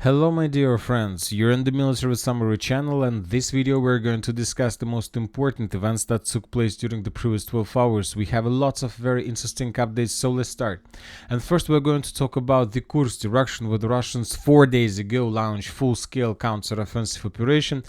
Hello my dear friends, you're in the Military Summary channel, and this video we're going to discuss the most important events that took place during the previous 12 hours. We have lots of very interesting updates, so let's start. And first we're going to talk about the Kursk direction, where the Russians 4 days ago launched full-scale counter-offensive operation.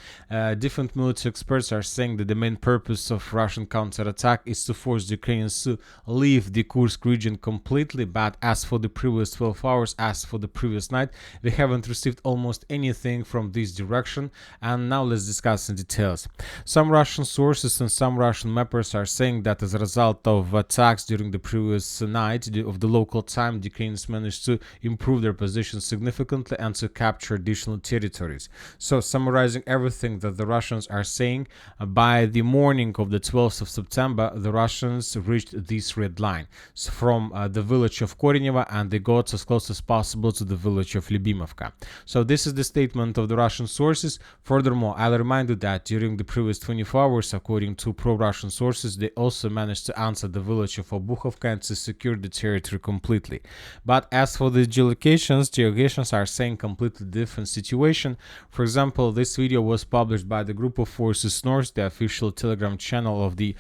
Different military experts are saying that the main purpose of Russian counter-attack is to force the Ukrainians to leave the Kursk region completely, but as for the previous 12 hours, as for the previous night, we haven't received almost anything from this direction, and now let's discuss in details. Some Russian sources and some Russian mappers are saying that as a result of attacks during the previous night of the local time, the Ukrainians managed to improve their position significantly and to capture additional territories. So summarizing everything that the Russians are saying, by the morning of the 12th of September, the Russians reached this red line from the village of Koreneva, and they got as close as possible to the village of Lyubimovka. So this is the statement of the Russian sources. Furthermore, I'll remind you that during the previous 24 hours, according to pro-Russian sources, they also managed to answer the village of Obuchovka and to secure the territory completely. But as for the geolocations are saying completely different situation. For example, this video was published by the Group of Forces North, the official Telegram channel of the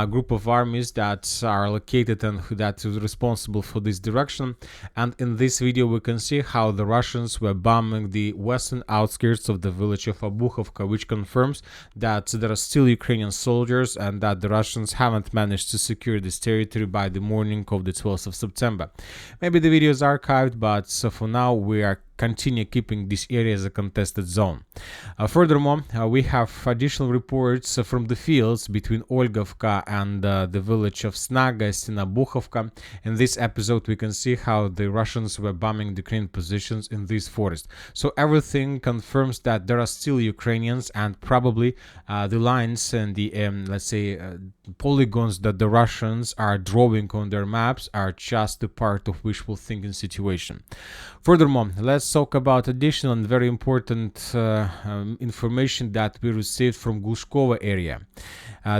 group of armies that are located and that is responsible for this direction. And in this video, we can see how the Russians were bombing the western outskirts of the village of Obuchovka, which confirms that there are still Ukrainian soldiers and that the Russians haven't managed to secure this territory by the morning of the 12th of September. Maybe the video is archived, but so for now we are continue keeping this area as a contested zone. Furthermore, we have additional reports from the fields between Olgovka and the village of Snaga, Sinabuchovka. In this episode, we can see how the Russians were bombing the Ukrainian positions in this forest. So everything confirms that there are still Ukrainians, and probably the lines and the, let's say, polygons that the Russians are drawing on their maps are just a part of wishful thinking situation. Furthermore, let's talk about additional and very important information that we received from Glushkova area.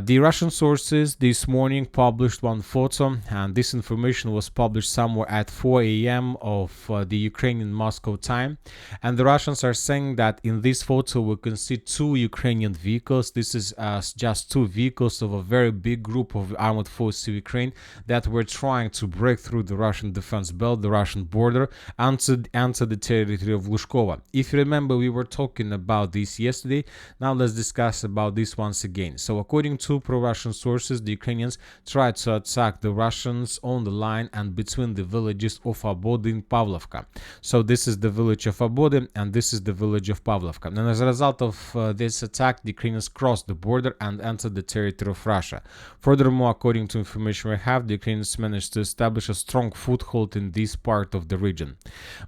The Russian sources this morning published one photo, and this information was published somewhere at 4 a.m. of the Ukrainian Moscow time. And the Russians are saying that in this photo we can see two Ukrainian vehicles. This is just two vehicles of a very big group of armored forces of Ukraine that were trying to break through the Russian defense belt, the Russian border, and to enter the territory of Glushkova. If you remember, we were talking about this yesterday. Now let's discuss about this once again. So according to pro-Russian sources, the Ukrainians tried to attack the Russians on the line and between the villages of Abody and Pavlovka. So this is the village of Abody and this is the village of Pavlovka. And as a result of this attack, the Ukrainians crossed the border and entered the territory of Russia. Furthermore, according to information we have, the Ukrainians managed to establish a strong foothold in this part of the region.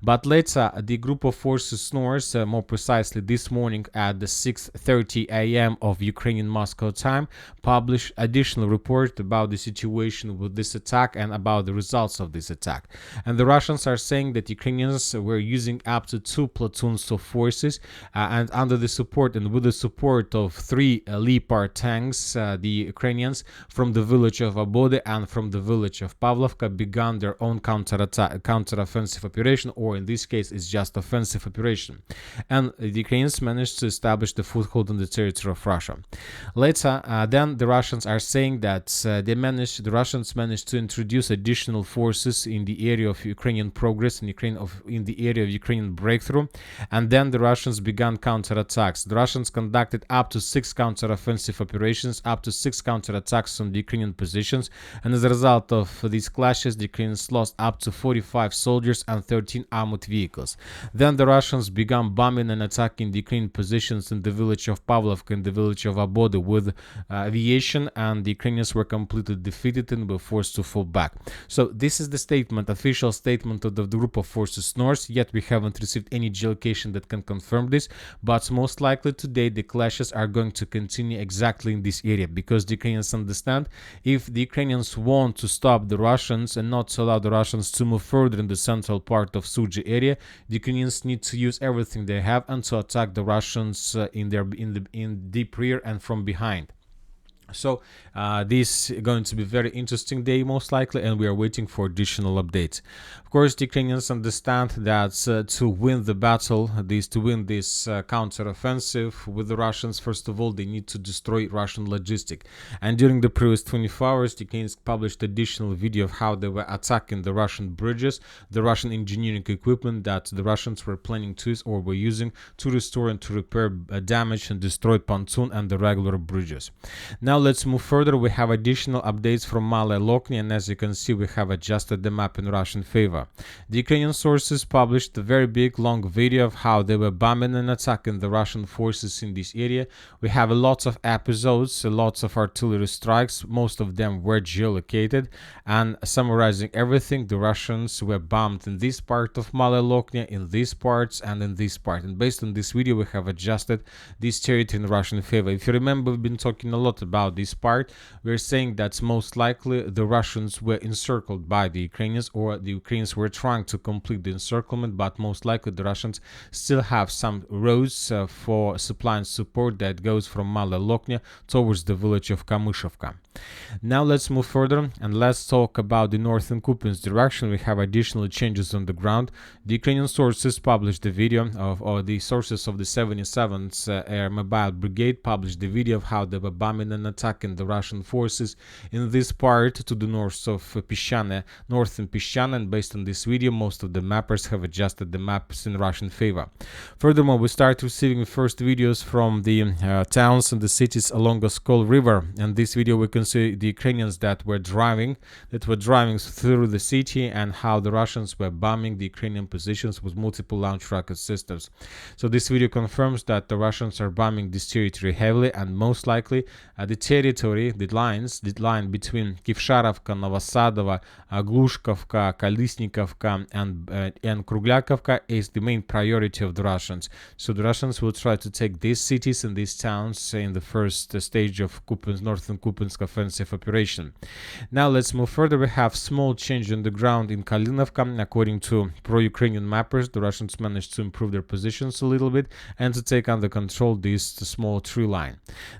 But later, the group of forces North, more precisely this morning at the 6:30 a.m. of Ukrainian Moscow time, published additional report about the situation with this attack and about the results of this attack. And the Russians are saying that Ukrainians were using up to 2 platoons of forces and under the support and with the support of 3 Leopard tanks, the Ukrainians from the village of Abody and from the village of Pavlovka began their own counter-offensive operation, or in this case it's just offensive operation. And the Ukrainians managed to establish the foothold in the territory of Russia. Later, then the Russians are saying that the Russians managed to introduce additional forces in the area of Ukrainian progress, in the area of Ukrainian breakthrough, and then the Russians began counterattacks. The Russians conducted up to 6 counter-offensive operations, up to 6 counterattacks on the Ukrainian positions, and as a result of these clashes, the Ukrainians lost up to 45 soldiers and 13 armored vehicles. Then the Russians began bombing and attacking the Ukrainian positions in the village of Pavlovka and the village of Abody with aviation, and the Ukrainians were completely defeated and were forced to fall back. So this is the statement, official statement of the group of forces North, yet we haven't received any geolocation that can confirm this, but most likely today the clashes are going to continue exactly in this area, because the Ukrainians understand if the Ukrainians want to stop the Russians and not to allow the Russians to move further in the central part of Sudzha area, the Ukrainians need to use everything they have and to attack the Russians in deep rear and from behind. So this is going to be very interesting day most likely, and we are waiting for additional updates. Of course, the Ukrainians understand that to win the battle, to win this counter-offensive with the Russians, first of all, they need to destroy Russian logistic. And during the previous 24 hours, the Kursk published additional video of how they were attacking the Russian bridges, the Russian engineering equipment that the Russians were planning to use or were using to restore and to repair damaged and destroyed pontoon and the regular bridges. Now let's move further. We have additional updates from Malaya Lokny, and as you can see, we have adjusted the map in Russian favor. The Ukrainian sources published a very big long video of how they were bombing and attacking the Russian forces in this area. We have lots of episodes, lots of artillery strikes, most of them were geolocated, and summarizing everything, the Russians were bombed in this part of Malaya Lokny, in these parts, and in this part. And based on this video, we have adjusted this territory in Russian favor. If you remember, we've been talking a lot about this part. We're saying that most likely the Russians were encircled by the Ukrainians, or the Ukrainians were trying to complete the encirclement, but most likely the Russians still have some roads for supply and support that goes from Malaya Lokny towards the village of Kamyshovka. Now let's move further and let's talk about the northern Kupiansk direction. We have additional changes on the ground. The Ukrainian sources published the video or the sources of the 77th Air Mobile Brigade published the video of how they were bombing and attacking the Russian forces in this part to the north of Pishane, northern Pishane, and based on this video, most of the mappers have adjusted the maps in Russian favor. Furthermore, we start receiving first videos from the towns and the cities along the Skol River, and this video we can see the Ukrainians that were driving through the city and how the Russians were bombing the Ukrainian positions with multiple launch rocket systems. So this video confirms that the Russians are bombing this territory heavily, and most likely the line between Kivsharovka, Novosadova, Glushkovka, Kolysnikovka, and Kruglakovka is the main priority of the Russians. So the Russians will try to take these cities and these towns in the first stage of northern Kupiansk offensive operation. Now let's move further. We have small change on the ground in Kalinovka. According to pro-Ukrainian mappers, the Russians managed to improve their positions a little bit and to take under control this small tree line.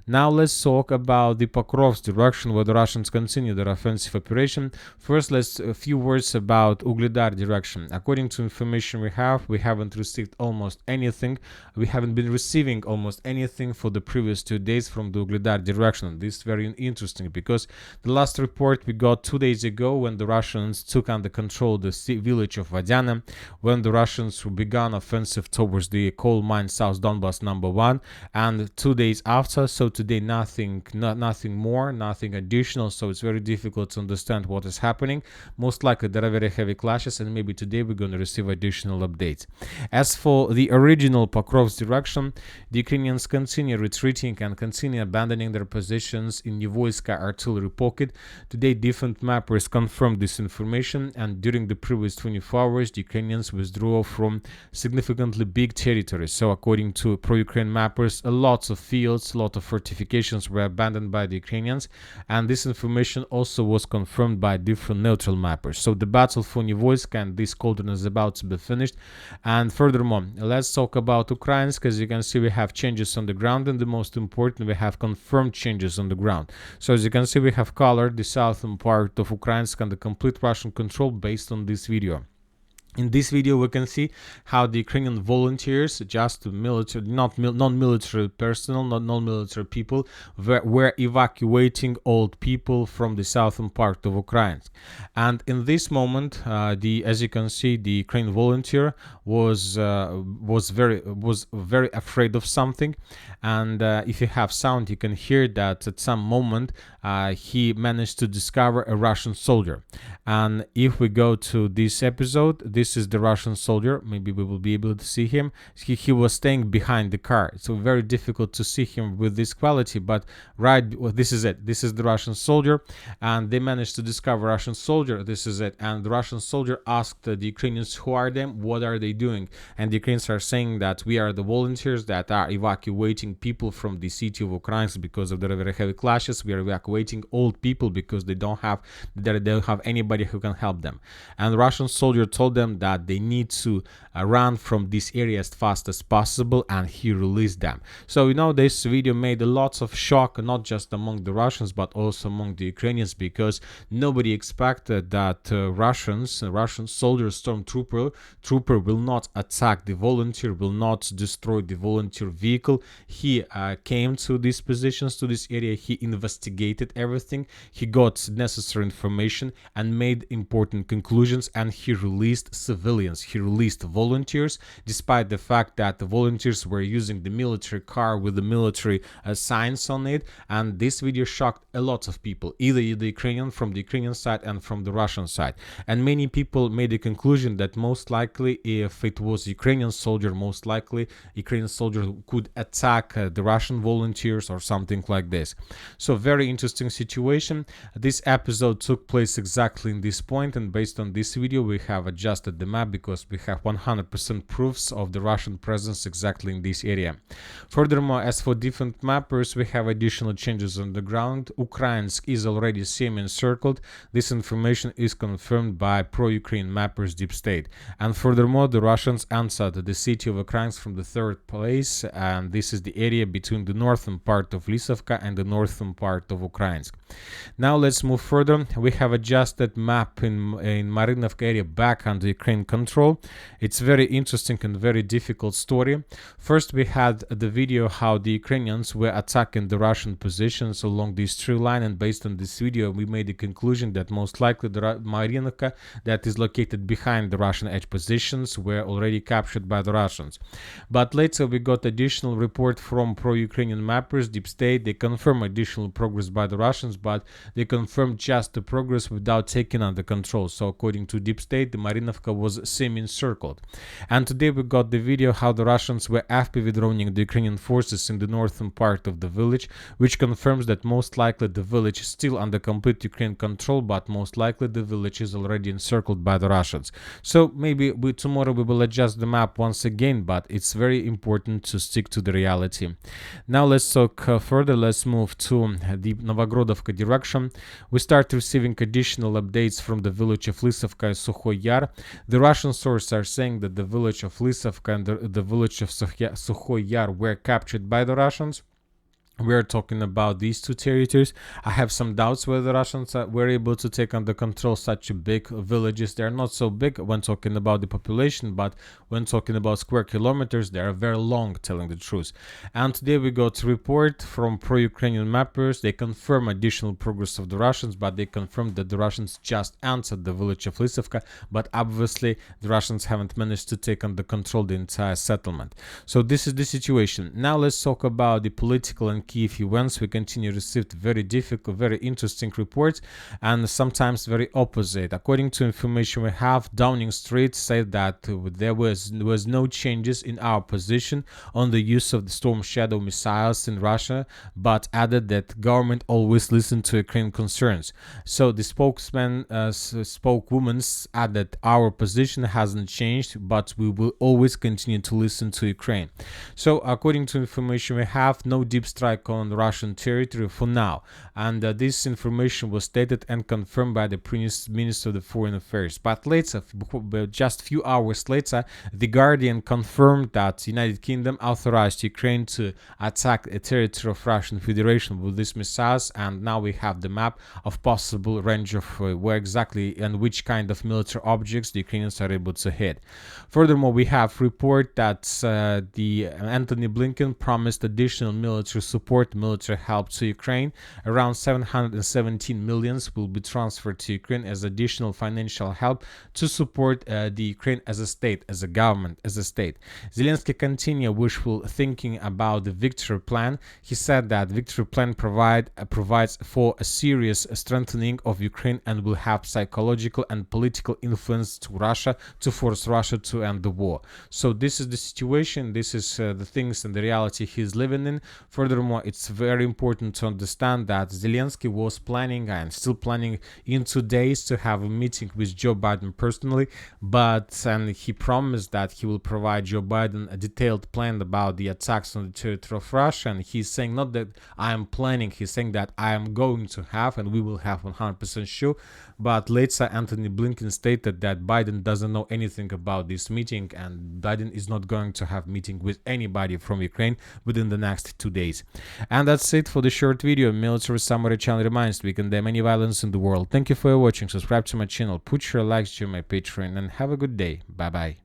Now let's talk about the Pokrovsk direction where the Russians continue their offensive operation. First, let's a few words about Ugledar direction. According to information we haven't received almost anything. We haven't been receiving almost anything for the previous 2 days from the Ugledar direction. This is very interesting because the last report we got 2 days ago when the Russians took under control the village of Vadyana, when the Russians began offensive towards the coal mine South Donbass number 1, and 2 days after. So today nothing more, nothing additional. So it's very difficult to understand what is happening. Most likely there are very heavy clashes, and maybe today we're going to receive additional updates. As for the original Pokrovsk direction, the Ukrainians continue retreating and continue abandoning their positions in Nivoyska artillery pocket. Today different mappers confirmed this information, and during the previous 24 hours the Ukrainians withdrew from significantly big territories. So according to pro-Ukraine mappers, a lot of fields, a lot of fortifications were abandoned by the Ukrainians, and this information also was confirmed by different neutral mappers. So the battle for Nivoysk and this cauldron is about to be finished. And furthermore, let's talk about Ukrainsk. As you can see, we have changes on the ground, and the most important, we have confirmed changes on the ground. So as you can see, we have colored the southern part of Ukrainsk under complete Russian control based on this video. In this video, we can see how the Ukrainian volunteers, just military, non-military personnel, not non-military people, were evacuating old people from the southern part of Ukraine. And in this moment, as you can see, the Ukrainian volunteer was very afraid of something. And if you have sound, you can hear that at some moment he managed to discover a Russian soldier. And if we go to this episode, this is the Russian soldier. Maybe we will be able to see him. He was staying behind the car. It's so very difficult to see him with this quality, but this is it. This is the Russian soldier, and they managed to discover Russian soldier. This is it. And the Russian soldier asked the Ukrainians, who are them? What are they doing? And the Ukrainians are saying that we are the volunteers that are evacuating people from the city of Kursk because of the very heavy clashes. We are evacuating old people because they don't have anybody who can help them. And the Russian soldier told them conclusion that they need to run from this area as fast as possible, and he released them. So this video made a lot of shock, not just among the Russians but also among the Ukrainians, because nobody expected that Russian soldier, stormtrooper will not attack the volunteer, will not destroy the volunteer vehicle. He came to these positions, to this area, he investigated everything, he got necessary information and made important conclusions, and he released civilians, he released volunteers, despite the fact that the volunteers were using the military car with the military signs on it. And this video shocked a lot of people, either from the Ukrainian side and from the Russian side. And many people made a conclusion that most likely, if it was Ukrainian soldier, most likely Ukrainian soldier could attack the Russian volunteers or something like this. So very interesting situation. This episode took place exactly in this point, and based on this video we have adjusted the map because we have 100% proofs of the Russian presence exactly in this area. Furthermore, as for different mappers, we have additional changes on the ground. Ukrainsk is already semi-encircled. This information is confirmed by pro-Ukraine mappers Deep State. And furthermore, the Russians answered the city of Ukrainsk from the third place, and this is the area between the northern part of Lisovka and the northern part of Ukrainsk. Now let's move further. We have adjusted map in Marinovka area back under Ukraine control. It's very interesting and very difficult story. First, we had the video how the Ukrainians were attacking the Russian positions along this tree line, and based on this video we made the conclusion that most likely the Marinovka that is located behind the Russian edge positions were already captured by the Russians. But later we got additional report from pro-Ukrainian mappers Deep State. They confirm additional progress by the Russians, but they confirmed just the progress without taking under control. So according to Deep State, the Marinovka was semi-encircled. And today we got the video how the Russians were FPV droning the Ukrainian forces in the northern part of the village, which confirms that most likely the village is still under complete Ukraine control, but most likely the village is already encircled by the Russians. So maybe tomorrow we will adjust the map once again, but it's very important to stick to the reality. Now let's talk further. Let's move to the Novogrodovka direction. We start receiving additional updates from the village of Lisovka and Sukhoy Yar. The Russian sources are saying that the village of Lisovka and the village of Sukhoy Yar were captured by the Russians. We're talking about these two territories. I have some doubts whether the Russians were able to take under control such big villages. They're not so big when talking about the population, but when talking about square kilometers, they are very long, telling the truth. And today we got a report from pro-Ukrainian mappers. They confirm additional progress of the Russians, but they confirmed that the Russians just entered the village of Lisovka, but obviously the Russians haven't managed to take under control the entire settlement. So this is the situation. Now let's talk about the political and key events. We continue to receive very difficult, very interesting reports, and sometimes very opposite. According to information we have, Downing Street said that there was no changes in our position on the use of the Storm Shadow missiles in Russia, but added that government always listened to Ukraine concerns. So the spokeswoman added, our position hasn't changed, but we will always continue to listen to Ukraine. So according to information we have, no deep strike on Russian territory for now, and this information was stated and confirmed by the Minister of the Foreign Affairs. But later, just a few hours later, the Guardian confirmed that United Kingdom authorized Ukraine to attack a territory of Russian Federation with these missiles, and now we have the map of possible range of where exactly and which kind of military objects the Ukrainians are able to hit. Furthermore, we have report that the Antony Blinken promised additional military support, military help to Ukraine. Around 717 millions will be transferred to Ukraine as additional financial help to support the Ukraine as a state, as a government, as a state. Zelensky continued wishful thinking about the victory plan. He said that victory plan provides for a serious strengthening of Ukraine and will have psychological and political influence to Russia to force Russia to end the war. So this is the situation. This is the things and the reality he's living in. Furthermore, furthermore, it's very important to understand that Zelensky was planning and still planning in 2 days to have a meeting with Joe Biden personally, and he promised that he will provide Joe Biden a detailed plan about the attacks on the territory of Russia. And he's saying not that I am planning, he's saying that I am going to have, and we will have 100% sure. But later, Anthony Blinken stated that Biden doesn't know anything about this meeting, and Biden is not going to have meeting with anybody from Ukraine within the next 2 days. And that's it for the short video. Military Summary channel reminds we condemn any violence in the world. Thank you for watching. Subscribe to my channel, put your likes to my Patreon, and have a good day. Bye bye.